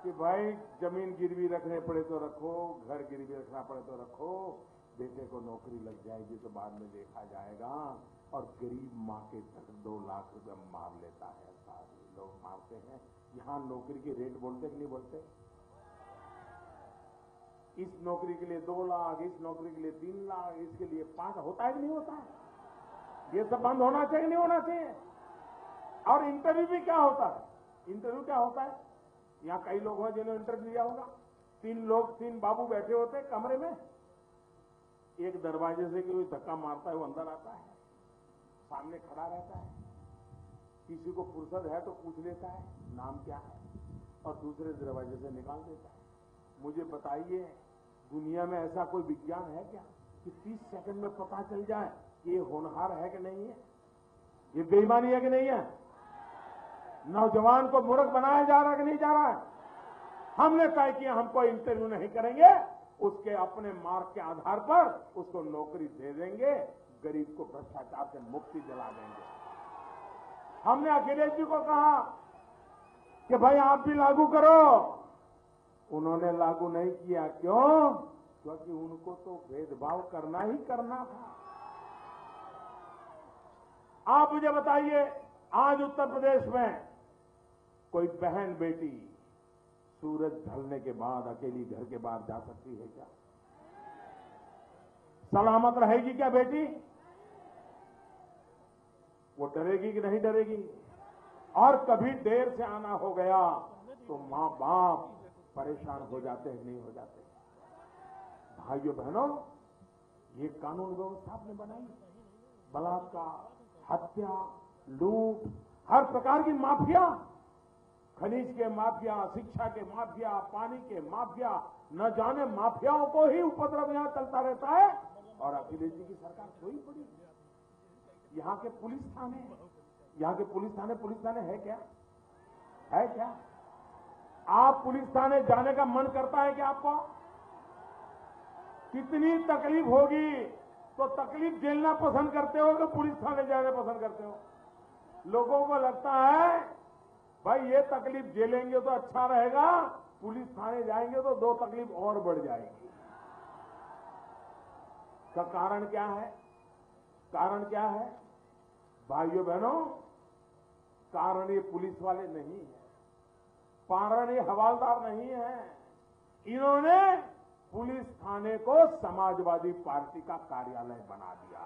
कि भाई जमीन गिरवी रखने पड़े तो रखो, घर गिरवी रखना पड़े तो रखो, बेटे को नौकरी लग जाएगी तो बाद में देखा जाएगा। और गरीब माँ के 2 लाख रुपया मार लेता है, सारे लोग मारते हैं। यहां नौकरी के रेट बोलते कि नहीं बोलते? इस नौकरी के लिए 2 लाख, इस नौकरी के लिए 3 लाख, इसके लिए 5 होता है कि नहीं होता है? ये सब बंद होना चाहिए नहीं होना चाहिए? और इंटरव्यू भी क्या होता है? इंटरव्यू क्या होता है? यहाँ कई लोग हैं जिन्होंने इंटरव्यू दिया होगा। 3 बाबू बैठे होते हैं कमरे में, एक दरवाजे से कोई धक्का मारता है, वो अंदर आता है, सामने खड़ा रहता है, किसी को फुर्सत है तो पूछ लेता है नाम क्या है, और दूसरे दरवाजे से निकाल देता है। मुझे बताइए दुनिया में ऐसा कोई विज्ञान है क्या कि 30 सेकंड में पता चल जाए ये होनहार है कि नहीं है, ये बेईमानी है कि नहीं है? नौजवान को मूर्ख बनाया जा रहा है कि नहीं जा रहा है? हमने तय किया हम कोई इंटरव्यू नहीं करेंगे, उसके अपने मार्क के आधार पर उसको नौकरी दे देंगे, गरीब को भ्रष्टाचार से मुक्ति दिला देंगे। हमने अखिलेश जी को कहा कि भाई आप भी लागू करो, उन्होंने लागू नहीं किया। क्यों? क्योंकि उनको तो भेदभाव करना ही करना था। आप मुझे बताइए, आज उत्तर प्रदेश में कोई बहन बेटी सूरज ढलने के बाद अकेली घर के बाहर जा सकती है क्या? सलामत रहेगी क्या बेटी? वो डरेगी कि नहीं डरेगी? और कभी देर से आना हो गया तो मां बाप परेशान हो जाते हैं, नहीं हो जाते? भाइयों बहनों, ये कानून व्यवस्था आपने बनाई, बलात्कार, हत्या, लूट, हर प्रकार की माफिया, खनिज के माफिया, शिक्षा के माफिया, पानी के माफिया, न जाने माफियाओं को ही उपद्रव यहां चलता रहता है। और अखिलेश जी की सरकार सोई पड़ी। यहाँ के पुलिस थाने है क्या? है क्या? आप पुलिस थाने जाने का मन करता है क्या आपको? कितनी तकलीफ होगी तो तकलीफ झेलना पसंद करते हो कि पुलिस थाने जाना पसंद करते हो? लोगों को लगता है भाई ये तकलीफ झेलेंगे तो अच्छा रहेगा, पुलिस थाने जाएंगे तो 2 तकलीफ और बढ़ जाएगी। का कारण क्या है? कारण क्या है भाइयों बहनों? कारण ये पुलिस वाले नहीं है, कारण ये हवालदार नहीं है। इन्होंने पुलिस थाने को समाजवादी पार्टी का कार्यालय बना दिया।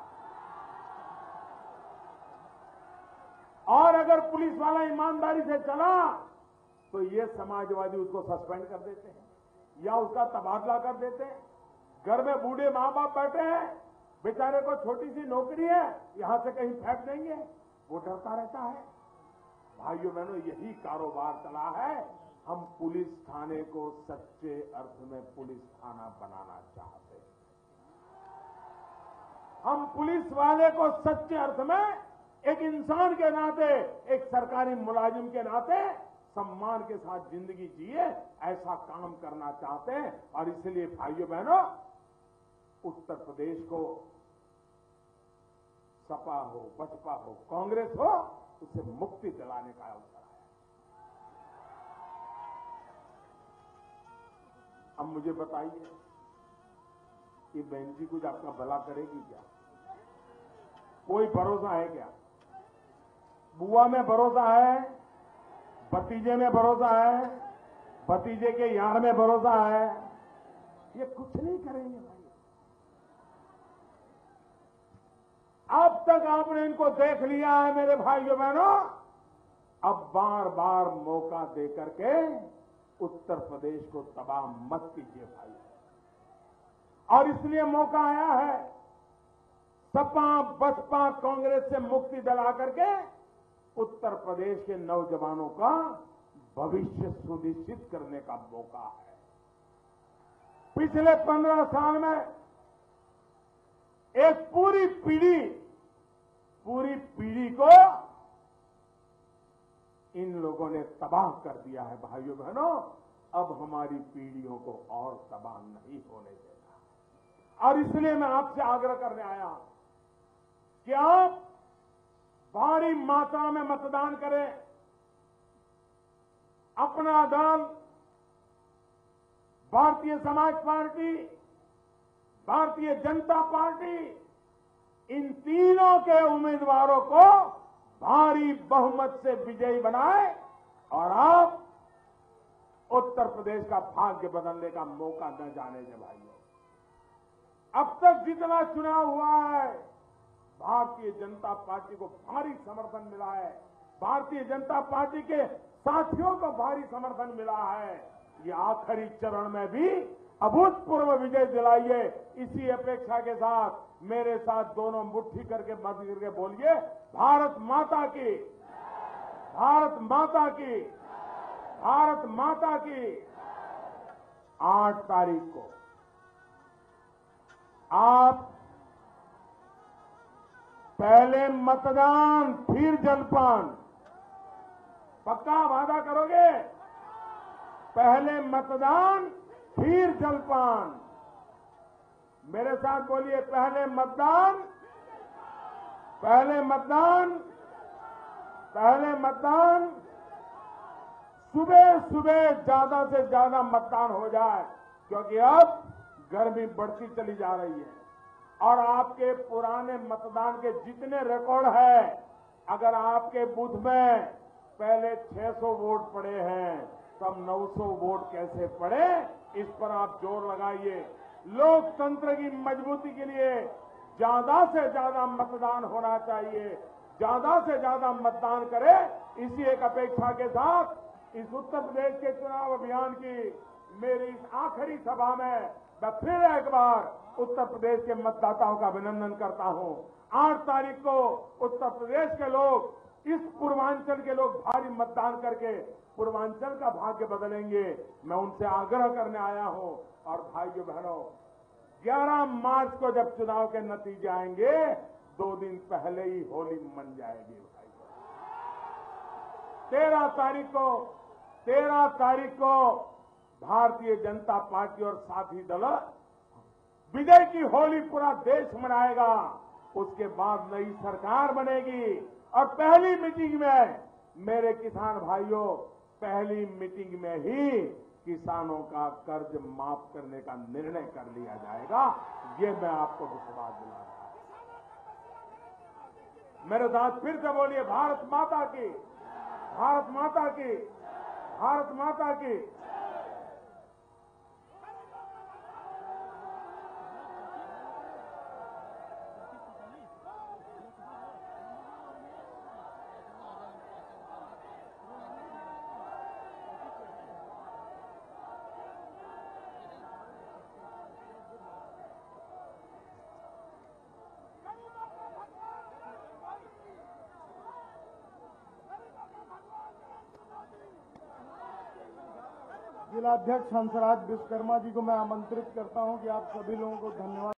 और अगर पुलिस वाला ईमानदारी से चला तो ये समाजवादी उसको सस्पेंड कर देते हैं या उसका तबादला कर देते हैं। घर में बूढ़े मां बाप बैठे हैं, बेचारे को छोटी सी नौकरी है, यहां से कहीं फेंक देंगे, वो डरता रहता है। भाइयों बहनों, यही कारोबार चला है। हम पुलिस थाने को सच्चे अर्थ में पुलिस थाना बनाना चाहते हैं। हम पुलिस वाले को सच्चे अर्थ में एक इंसान के नाते, एक सरकारी मुलाजिम के नाते सम्मान के साथ जिंदगी जिए, ऐसा काम करना चाहते हैं। और इसलिए भाइयों बहनों, उत्तर प्रदेश को सपा हो, बसपा हो, कांग्रेस हो, उसे मुक्ति दिलाने का अवसर है। अब मुझे बताइए, ये बहन जी कुछ आपका भला करेगी क्या? कोई भरोसा है क्या? बुआ में भरोसा है, भतीजे में भरोसा है, भतीजे के यार में भरोसा है? ये कुछ नहीं करेंगे भाई। अब तक आपने इनको देख लिया है मेरे भाइयों बहनों, अब बार बार मौका देकर के उत्तर प्रदेश को तबाह मत कीजिए भाई। और इसलिए मौका आया है सपा बसपा कांग्रेस से मुक्ति दिला करके उत्तर प्रदेश के नौजवानों का भविष्य सुनिश्चित करने का मौका है। पिछले 15 साल में एक पूरी पीढ़ी को इन लोगों ने तबाह कर दिया है भाइयों बहनों। अब हमारी पीढ़ियों को और तबाह नहीं होने देना। और इसलिए मैं आपसे आग्रह करने आया कि आप भारी मात्रा में मतदान करें। अपना दल भारतीय समाज पार्टी, भारतीय जनता पार्टी, इन तीनों के उम्मीदवारों को भारी बहुमत से विजयी बनाए और आप उत्तर प्रदेश का भाग्य बदलने का मौका न जाने दें भाइयों। अब तक जितना चुनाव हुआ है भारतीय जनता पार्टी को भारी समर्थन मिला है, भारतीय जनता पार्टी के साथियों को भारी समर्थन मिला है। ये आखिरी चरण में भी अभूतपूर्व विजय दिलाइए। इसी अपेक्षा के साथ मेरे साथ दोनों मुट्ठी करके मत करके बोलिए, भारत माता की, भारत माता की, भारत माता की। 8 तारीख को आप पहले मतदान फिर जलपान, पक्का वादा करोगे? पहले मतदान फिर जलपान। मेरे साथ बोलिए, पहले मतदान, पहले मतदान, पहले मतदान। सुबह सुबह ज्यादा से ज्यादा मतदान हो जाए, क्योंकि अब गर्मी बढ़ती चली जा रही है और आपके पुराने मतदान के जितने रिकॉर्ड है, अगर आपके बूथ में पहले 600 वोट पड़े हैं तब 900 वोट कैसे पड़े, इस पर आप जोर लगाइए। लोकतंत्र की मजबूती के लिए ज्यादा से ज्यादा मतदान होना चाहिए, ज्यादा से ज्यादा मतदान करें। इसी एक अपेक्षा के साथ इस उत्तर प्रदेश के चुनाव अभियान की मेरी इस आखिरी सभा में मैं फिर एक बार उत्तर प्रदेश के मतदाताओं का अभिनंदन करता हूं। 8 तारीख को उत्तर प्रदेश के लोग, इस पूर्वांचल के लोग भारी मतदान करके पूर्वांचल का भाग्य बदलेंगे। मैं उनसे आग्रह करने आया हूं। और भाइयों बहनों, 11 मार्च को जब चुनाव के नतीजे आएंगे, 2 दिन पहले ही होली मन जाएगी भाई। 13 तारीख को भारतीय जनता पार्टी और साथी दल विजय की होली पूरा देश मनाएगा। उसके बाद नई सरकार बनेगी और पहली मीटिंग में मेरे किसान भाइयों, पहली मीटिंग में ही किसानों का कर्ज माफ करने का निर्णय कर लिया जाएगा। ये मैं आपको विश्वास दिलाता हूं। मेरे साथ फिर से बोलिए, भारत माता की, भारत माता की, भारत माता की। जिलाध्यक्ष हंसराज विश्वकर्मा जी को मैं आमंत्रित करता हूं कि आप सभी लोगों को धन्यवाद